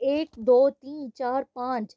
1 2 3 4 5,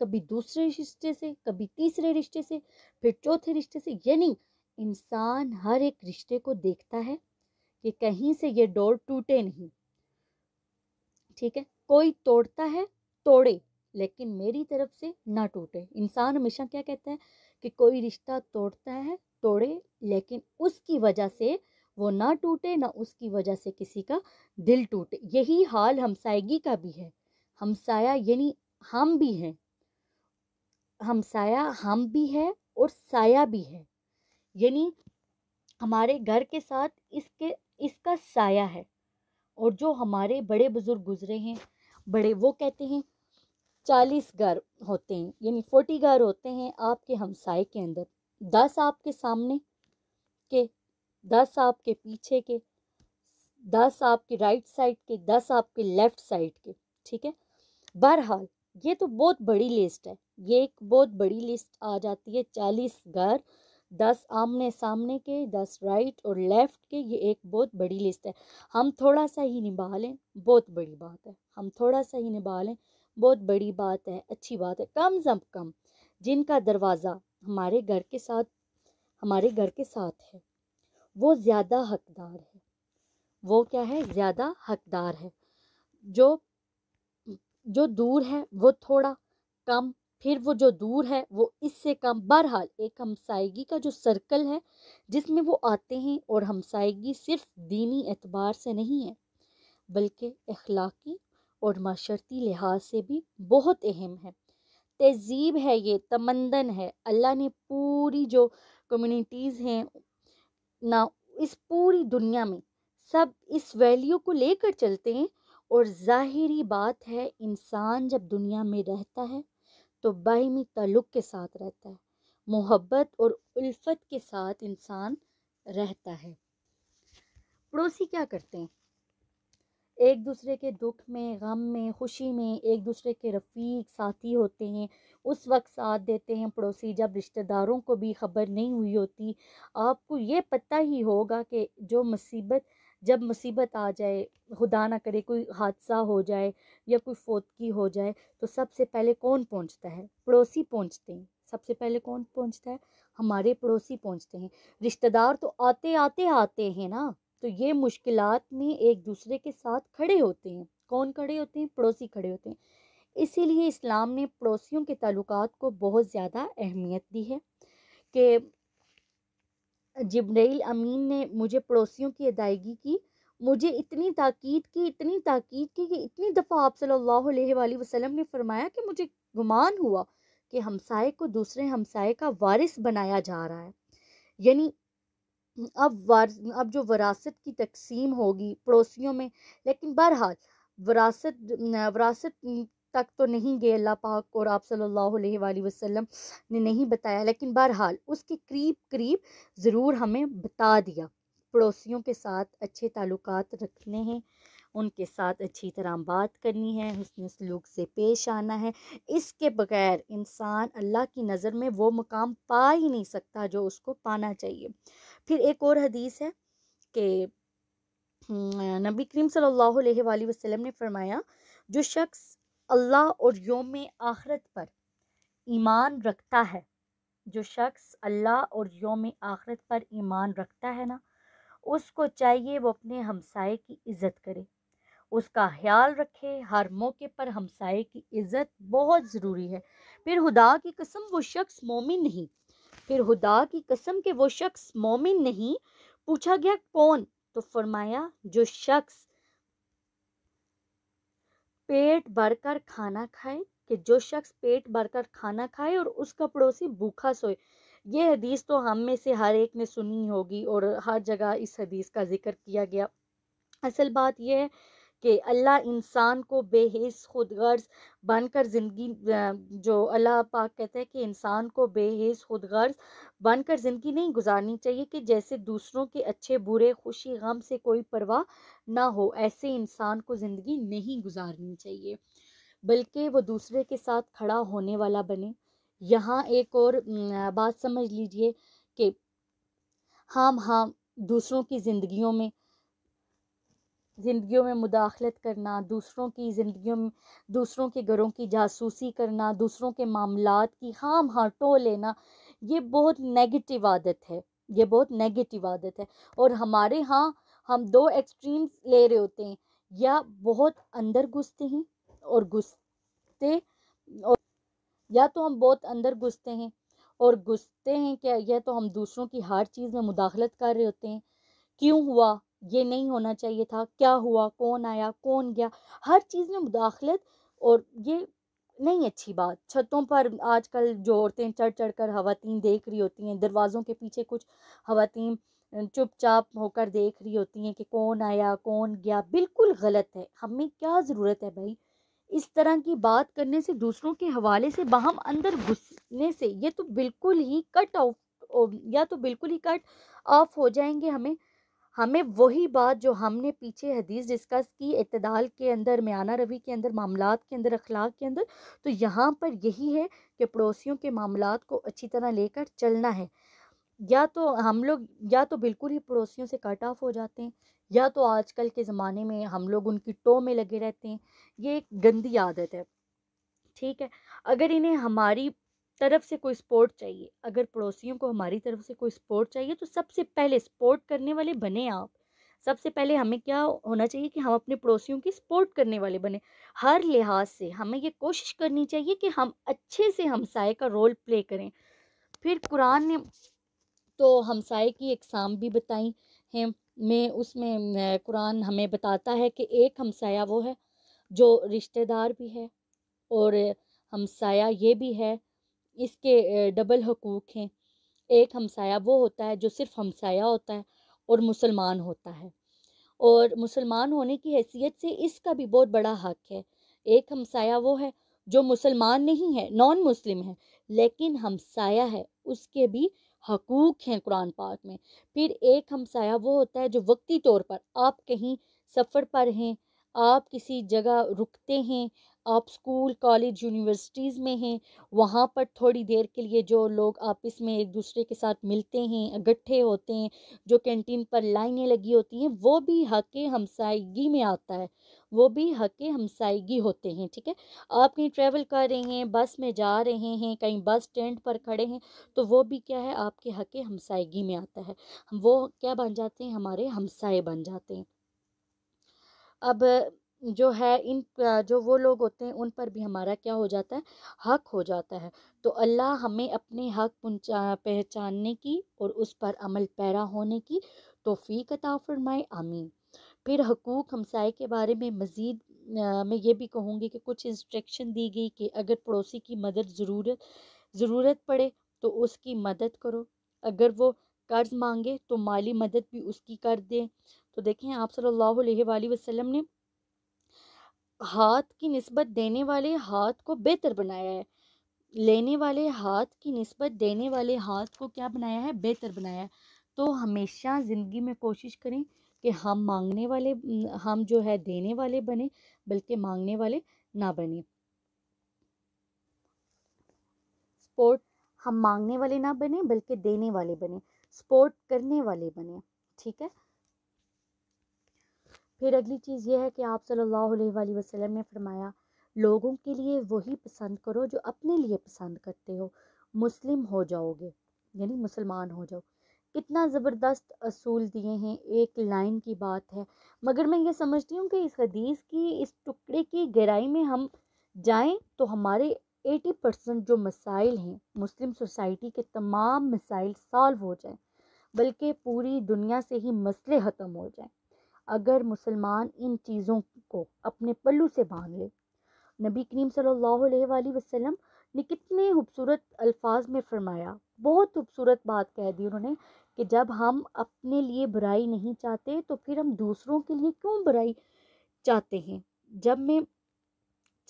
کبھی دوسرے رشتے سے، کبھی تیسرے رشتے سے، پھر چوتھے رشتے سے. یعنی انسان ہر ایک رشتے کو دیکھتا ہے کہ کہیں سے یہ ڈور ٹوٹے نہیں. ٹھیک ہے، کوئی توڑتا ہے توڑے لیکن میری طرف سے نہ ٹوٹے. انسان ہمیشہ کیا کہتا ہے کہ کوئی رشتہ توڑتا ہے توڑے لیکن اس کی وجہ سے وہ نہ ٹوٹے، نہ اس کی وجہ سے کسی کا دل ٹوٹے. یہی حال ہمسائیگی کا بھی ہے. ہمسایہ یعنی ہم بھی ہیں، ہمسایہ ہم بھی ہے اور سایہ بھی ہے. یعنی ہمارے گھر کے ساتھ اس کا سایہ ہے. اور جو ہمارے بڑے بزرگ گزرے ہیں، بڑے، وہ کہتے ہیں 40 گھر ہوتے ہیں، یعنی 40 گھر ہوتے ہیں آپ کے ہمسائے کے اندر. 10 آپ کے سامنے کے، 10 آپ کے پیچھے کے، 10 آپ کے رائٹ سائڈ کے، 10 آپ کے لیفٹ سائڈ کے. ٹھیک ہے، بہرحال یہ تو بہت بڑی لسٹ ہے. یہ ایک بہت بڑی لسٹ آ جاتی ہے. 40 گھر، 10 آمنے سامنے کے، 10 رائٹ اور لیفٹ کے. یہ ایک بہت بڑی لسٹ ہے. ہم تھوڑا سا ہی نبھا لیں بہت بڑی بات ہے. ہم تھوڑا سا ہی نبھا لیں بہت بڑی بات ہے، اچھی بات ہے. کم از کم جن کا دروازہ ہمارے گھر کے ساتھ ہے وہ زیادہ حقدار ہے. وہ کیا ہے؟ زیادہ حقدار ہے. جو دور ہے وہ تھوڑا کم، پھر وہ جو دور ہے وہ اس سے کم. بہرحال ایک ہمسائیگی کا جو سرکل ہے جس میں وہ آتے ہیں. اور ہمسائیگی صرف دینی اعتبار سے نہیں ہے بلکہ اخلاقی اور معاشرتی لحاظ سے بھی بہت اہم ہے. تہذیب ہے، یہ تمدن ہے. اللہ نے پوری جو کمیونٹیز ہیں نہ اس پوری دنیا میں سب اس ویلیو کو لے کر چلتے ہیں. اور ظاہری بات ہے انسان جب دنیا میں رہتا ہے تو باہمی تعلق کے ساتھ رہتا ہے، محبت اور الفت کے ساتھ انسان رہتا ہے. پڑوسی کیا کرتے ہیں؟ ایک دوسرے کے دکھ میں، غم میں، خوشی میں ایک دوسرے کے رفیق ساتھی ہوتے ہیں. اس وقت ساتھ دیتے ہیں پڑوسی جب رشتہ داروں کو بھی خبر نہیں ہوئی ہوتی. آپ کو یہ پتہ ہی ہوگا کہ جب مصیبت آ جائے، خدا نہ کرے کوئی حادثہ ہو جائے یا کوئی فوتگی ہو جائے تو سب سے پہلے کون پہنچتا ہے؟ پڑوسی پہنچتے ہیں. سب سے پہلے کون پہنچتا ہے؟ ہمارے پڑوسی پہنچتے ہیں. رشتہ دار تو آتے ہیں نا، تو یہ مشکلات میں ایک دوسرے کے ساتھ کھڑے ہوتے ہیں. کون کھڑے ہوتے ہیں؟ پڑوسی کھڑے ہوتے ہیں. اسی لیے اسلام نے پڑوسیوں کے تعلقات کو بہت زیادہ اہمیت دی ہے کہ جبرائیل امین نے مجھے پڑوسیوں کی ادائیگی کی، مجھے اتنی تاکید کی کہ اتنی دفعہ آپ صلی اللہ علیہ وآلہ وسلم نے فرمایا کہ مجھے گمان ہوا کہ ہمسائے کو دوسرے ہمسائے کا وارث بنایا جا رہا ہے. یعنی اب جو وراثت کی تقسیم ہوگی پڑوسیوں میں، لیکن بہرحال وراثت تک تو نہیں گئے اللہ پاک اور آپ صلی اللہ علیہ وآلہ وسلم نے نہیں بتایا، لیکن بہرحال اس کے قریب ضرور ہمیں بتا دیا. پڑوسیوں کے ساتھ اچھے تعلقات رکھنے ہیں، ان کے ساتھ اچھی طرح بات کرنی ہے، حسن سلوک سے پیش آنا ہے. اس کے بغیر انسان اللہ کی نظر میں وہ مقام پا ہی نہیں سکتا جو اس کو پانا چاہیے. پھر ایک اور حدیث ہے کہ نبی کریم صلی اللہ علیہ وآلہ وسلم نے فرمایا جو شخص اللہ اور یوم آخرت پر ایمان رکھتا ہے، جو شخص اللہ اور یوم آخرت پر ایمان رکھتا ہے نا، اس کو چاہیے وہ اپنے ہمسائے کی عزت کرے، اس کا خیال رکھے. ہر موقع پر ہمسائے کی عزت بہت ضروری ہے. پھر خدا کی قسم وہ شخص مومن نہیں، پوچھا گیا کون؟ تو فرمایا جو شخص پیٹ بھر کر کھانا کھائے اور اس کا پڑوسی بھوکا سوئے. یہ حدیث تو ہم میں سے ہر ایک نے سنی ہوگی اور ہر جگہ اس حدیث کا ذکر کیا گیا. اصل بات یہ ہے کہ اللہ انسان کو بے حس خود غرض بن کر زندگی، جو اللہ پاک کہتے ہیں کہ انسان کو بے حس خود غرض بن کر زندگی نہیں گزارنی چاہیے کہ جیسے دوسروں کے اچھے برے خوشی غم سے کوئی پرواہ نہ ہو. ایسے انسان کو زندگی نہیں گزارنی چاہیے بلکہ وہ دوسرے کے ساتھ کھڑا ہونے والا بنے. یہاں ایک اور بات سمجھ لیجئے کہ ہم دوسروں کی زندگیوں میں زندگیوں میں مداخلت کرنا، دوسروں کی زندگیوں میں، دوسروں کے گھروں کی جاسوسی کرنا، دوسروں کے معاملات کی خام ہاں ٹو لینا، یہ بہت نیگیٹو عادت ہے، یہ بہت نیگیٹو عادت ہے۔ اور ہمارے ہاں ہم دو ایکسٹریمز لے رہے ہوتے ہیں، یا بہت اندر گھستے ہیں اور گھستے، اور یا تو ہم بہت اندر گھستے ہیں اور گھستے ہیں کیا، یا تو ہم دوسروں کی ہر چیز میں مداخلت کر رہے ہوتے ہیں، کیوں ہوا، یہ نہیں ہونا چاہیے تھا، کیا ہوا، کون آیا، کون گیا، ہر چیز میں مداخلت۔ اور یہ نہیں اچھی بات۔ چھتوں پر آج کل جو عورتیں چڑھ چڑھ کر خواتین دیکھ رہی ہوتی ہیں، دروازوں کے پیچھے کچھ خواتین چپ چاپ ہو کر دیکھ رہی ہوتی ہیں کہ کون آیا کون گیا، بالکل غلط ہے۔ ہمیں کیا ضرورت ہے بھائی اس طرح کی بات کرنے سے، دوسروں کے حوالے سے باہم اندر گھسنے سے؟ یہ تو بالکل ہی کٹ آف، یا تو بالکل ہی کٹ آف ہو جائیں گے۔ ہمیں وہی بات جو ہم نے پیچھے حدیث ڈسکس کی، اعتدال کے اندر، میانہ روی کے اندر، معاملات کے اندر، اخلاق کے اندر، تو یہاں پر یہی ہے کہ پڑوسیوں کے معاملات کو اچھی طرح لے کر چلنا ہے۔ یا تو ہم لوگ یا تو بالکل ہی پڑوسیوں سے کٹ آف ہو جاتے ہیں، یا تو آج کل کے زمانے میں ہم لوگ ان کی ٹو میں لگے رہتے ہیں۔ یہ ایک گندی عادت ہے، ٹھیک ہے؟ اگر انہیں ہماری طرف سے کوئی سپورٹ چاہیے، اگر پڑوسیوں کو ہماری طرف سے کوئی سپورٹ چاہیے، تو سب سے پہلے سپورٹ کرنے والے بنے آپ۔ سب سے پہلے ہمیں کیا ہونا چاہیے کہ ہم اپنے پڑوسیوں کی سپورٹ کرنے والے بنے۔ ہر لحاظ سے ہمیں یہ کوشش کرنی چاہیے کہ ہم اچھے سے ہمسائے کا رول پلے کریں۔ پھر قرآن نے تو ہمسائے کی اقسام بھی بتائی ہیں، اس میں قرآن ہمیں بتاتا ہے کہ ایک ہمسایہ وہ ہے جو رشتہ دار بھی ہے، اور ہمسایہ یہ بھی ہے، اس کے ڈبل حقوق ہیں۔ ایک ہمسایہ وہ ہوتا ہے جو صرف ہمسایہ ہوتا ہے اور مسلمان ہوتا ہے، اور مسلمان ہونے کی حیثیت سے اس کا بھی بہت بڑا حق ہے۔ ایک ہمسایہ وہ ہے جو مسلمان نہیں ہے، نان مسلم ہے، لیکن ہمسایہ ہے، اس کے بھی حقوق ہیں قرآن پاک میں۔ پھر ایک ہمسایہ وہ ہوتا ہے جو وقتی طور پر، آپ کہیں سفر پر ہیں، آپ کسی جگہ رکتے ہیں، آپ اسکول کالج یونیورسٹیز میں ہیں، وہاں پر تھوڑی دیر کے لیے جو لوگ آپس میں ایک دوسرے کے ساتھ ملتے ہیں، اکٹھے ہوتے ہیں، جو کینٹین پر لائنیں لگی ہوتی ہیں، وہ بھی حق ہمسائیگی میں آتا ہے، وہ بھی حق ہمسائیگی ہوتے ہیں، ٹھیک ہے؟ آپ کہیں ٹریول کر رہے ہیں، بس میں جا رہے ہیں، کہیں بس اسٹینڈ پر کھڑے ہیں، تو وہ بھی کیا ہے، آپ کے حق ہمسائیگی میں آتا ہے، وہ کیا بن جاتے ہیں، ہمارے ہمسائے بن جاتے ہیں۔ اب جو ہے جو وہ لوگ ہوتے ہیں ان پر بھی ہمارا کیا ہو جاتا ہے، حق ہو جاتا ہے۔ تو اللہ ہمیں اپنے حق پہچاننے کی اور اس پر عمل پیرا ہونے کی توفیق عطا فرمائے، آمین۔ پھر حقوق ہمسائے کے بارے میں مزید میں یہ بھی کہوں گی کہ کچھ انسٹرکشن دی گئی کہ اگر پڑوسی کی مدد ضرورت پڑے تو اس کی مدد کرو، اگر وہ قرض مانگے تو مالی مدد بھی اس کی کر دیں۔ تو دیکھیں آپ صلی اللہ علیہ وآلہ وسلم نے ہاتھ کی نسبت دینے والے ہاتھ کو بہتر بنایا ہے، لینے والے ہاتھ کی نسبت دینے والے ہاتھ کو کیا بنایا ہے، بہتر بنایا ہے۔ تو ہمیشہ زندگی میں کوشش کریں کہ ہم مانگنے والے، ہم جو ہے دینے والے بنیں، بلکہ مانگنے والے نہ بنیں۔ سپورٹ، ہم مانگنے والے نہ بنیں بلکہ دینے والے بنیں، سپورٹ کرنے والے بنیں، ٹھیک ہے؟ پھر اگلی چیز یہ ہے کہ آپ صلی اللہ علیہ وآلہ وسلم نے فرمایا، لوگوں کے لیے وہی پسند کرو جو اپنے لیے پسند کرتے ہو، مسلم ہو جاؤ گے، یعنی مسلمان ہو جاؤ۔ کتنا زبردست اصول دیے ہیں، ایک لائن کی بات ہے، مگر میں یہ سمجھتی ہوں کہ اس حدیث کی اس ٹکڑے کی گہرائی میں ہم جائیں تو ہمارے 80% جو مسائل ہیں، مسلم سوسائٹی کے تمام مسائل سالو ہو جائیں، بلکہ پوری دنیا سے ہی مسئلے ختم ہو جائیں اگر مسلمان ان چیزوں کو اپنے پلو سے باندھ لے۔ نبی کریم صلی اللہ علیہ وآلہ وسلم نے کتنے خوبصورت الفاظ میں فرمایا، بہت خوبصورت بات کہہ دی انہوں نے، کہ جب ہم اپنے لیے برائی نہیں چاہتے تو پھر ہم دوسروں کے لیے کیوں برائی چاہتے ہیں؟ جب میں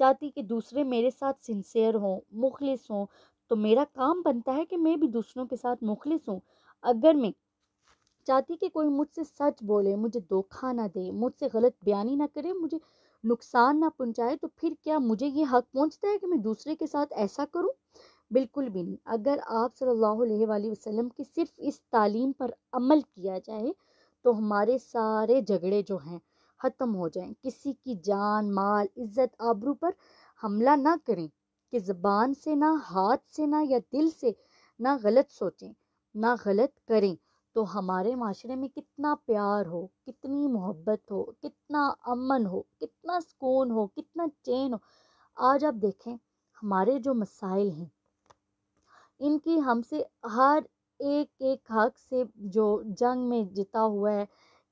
چاہتی کہ دوسرے میرے ساتھ سنسیئر ہوں، مخلص ہوں، تو میرا کام بنتا ہے کہ میں بھی دوسروں کے ساتھ مخلص ہوں۔ اگر میں چاہتی کہ کوئی مجھ سے سچ بولے، مجھے دھوکہ نہ دے، مجھ سے غلط بیانی نہ کرے، مجھے نقصان نہ پہنچائے، تو پھر کیا مجھے یہ حق پہنچتا ہے کہ میں دوسرے کے ساتھ ایسا کروں؟ بالکل بھی نہیں۔ اگر آپ صلی اللہ علیہ وآلہ وسلم کی صرف اس تعلیم پر عمل کیا جائے تو ہمارے سارے جھگڑے جو ہیں، ختم ہو جائیں، کسی کی جان مال عزت آبرو پر حملہ نہ کریں، کہ زبان سے نہ ہاتھ سے نہ یا دل سے نہ غلط سوچیں نہ غلط کریں، تو ہمارے معاشرے میں کتنا پیار ہو، کتنی محبت ہو، کتنا امن ہو، کتنا سکون ہو، کتنا چین ہو۔ آج آپ دیکھیں ہمارے جو مسائل ہیں ان کی ہم سے ہر ایک ایک حق سے جو جنگ میں جتا ہوا ہے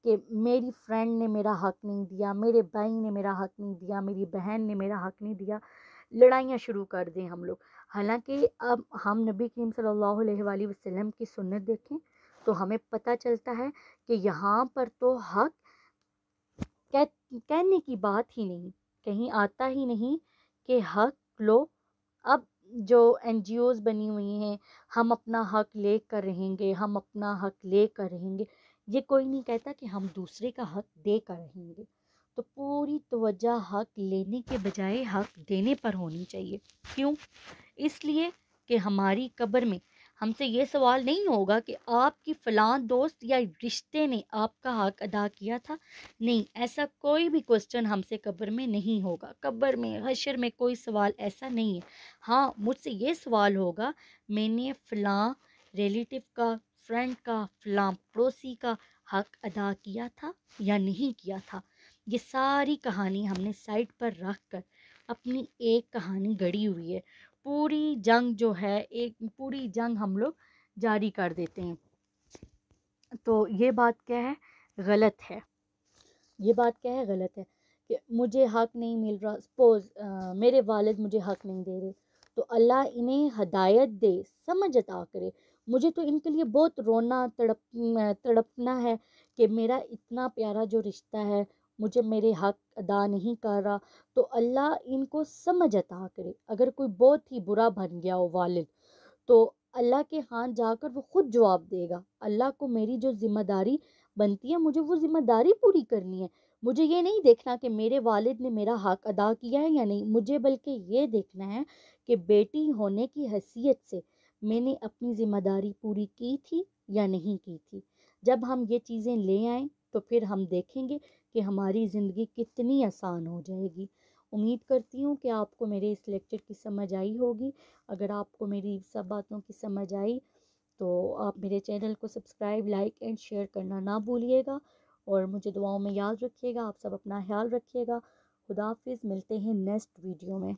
کہ میری فرینڈ نے میرا حق نہیں دیا، میرے بھائی نے میرا حق نہیں دیا، میری بہن نے میرا حق نہیں دیا، لڑائیاں شروع کر دیں ہم لوگ۔ حالانکہ اب ہم نبی کریم صلی اللہ علیہ وآلہ وسلم کی سنت دیکھیں تو ہمیں پتہ چلتا ہے کہ یہاں پر تو حق کہنے کی بات ہی نہیں، کہیں آتا ہی نہیں کہ حق لو۔ اب جو این جی اوز بنی ہوئی ہیں، ہم اپنا حق لے کر رہیں گے، ہم اپنا حق لے کر رہیں گے، یہ کوئی نہیں کہتا کہ ہم دوسرے کا حق دے کر رہیں گے۔ تو پوری توجہ حق لینے کے بجائے حق دینے پر ہونی چاہیے۔ کیوں؟ اس لیے کہ ہماری قبر میں ہم سے یہ سوال نہیں ہوگا کہ آپ کی فلاں دوست یا رشتے نے آپ کا حق ادا کیا تھا، نہیں، ایسا کوئی بھی کوسچن ہم سے قبر میں نہیں ہوگا۔ قبر میں حشر میں کوئی سوال ایسا نہیں ہے۔ ہاں، مجھ سے یہ سوال ہوگا میں نے فلاں ریلیٹیو کا، فرینڈ کا، فلاں پڑوسی کا حق ادا کیا تھا یا نہیں کیا تھا۔ یہ ساری کہانی ہم نے سائٹ پر رکھ کر اپنی ایک کہانی گڑھی ہوئی ہے۔ پوری جنگ جو ہے، ایک پوری جنگ ہم لوگ جاری کر دیتے ہیں۔ تو یہ بات کیا ہے؟ غلط ہے۔ یہ بات کیا ہے؟ غلط ہے کہ مجھے حق نہیں مل رہا، سپوز میرے والد مجھے حق نہیں دے رہے، تو اللہ انہیں ہدایت دے، سمجھ عطا کرے۔ مجھے تو ان کے لیے بہت رونا تڑپنا ہے کہ میرا اتنا پیارا جو رشتہ ہے مجھے میرے حق ادا نہیں کر رہا، تو اللہ ان کو سمجھ عطا کرے۔ اگر کوئی بہت ہی برا بن گیا ہو والد، تو اللہ کے ہاں جا کر وہ خود جواب دے گا۔ اللہ کو میری جو ذمہ داری بنتی ہے مجھے وہ ذمہ داری پوری کرنی ہے۔ مجھے یہ نہیں دیکھنا کہ میرے والد نے میرا حق ادا کیا ہے یا نہیں، مجھے بلکہ یہ دیکھنا ہے کہ بیٹی ہونے کی حیثیت سے میں نے اپنی ذمہ داری پوری کی تھی یا نہیں کی تھی۔ جب ہم یہ چیزیں لے آئیں تو پھر ہم دیکھیں گے کہ ہماری زندگی کتنی آسان ہو جائے گی۔ امید کرتی ہوں کہ آپ کو میرے اس لیکچر کی سمجھ آئی ہوگی۔ اگر آپ کو میری سب باتوں کی سمجھ آئی تو آپ میرے چینل کو سبسکرائب، لائک اینڈ شیئر کرنا نہ بھولیے گا، اور مجھے دعاؤں میں یاد رکھیے گا۔ آپ سب اپنا خیال رکھیے گا۔ خدا حافظ، ملتے ہیں نیکسٹ ویڈیو میں۔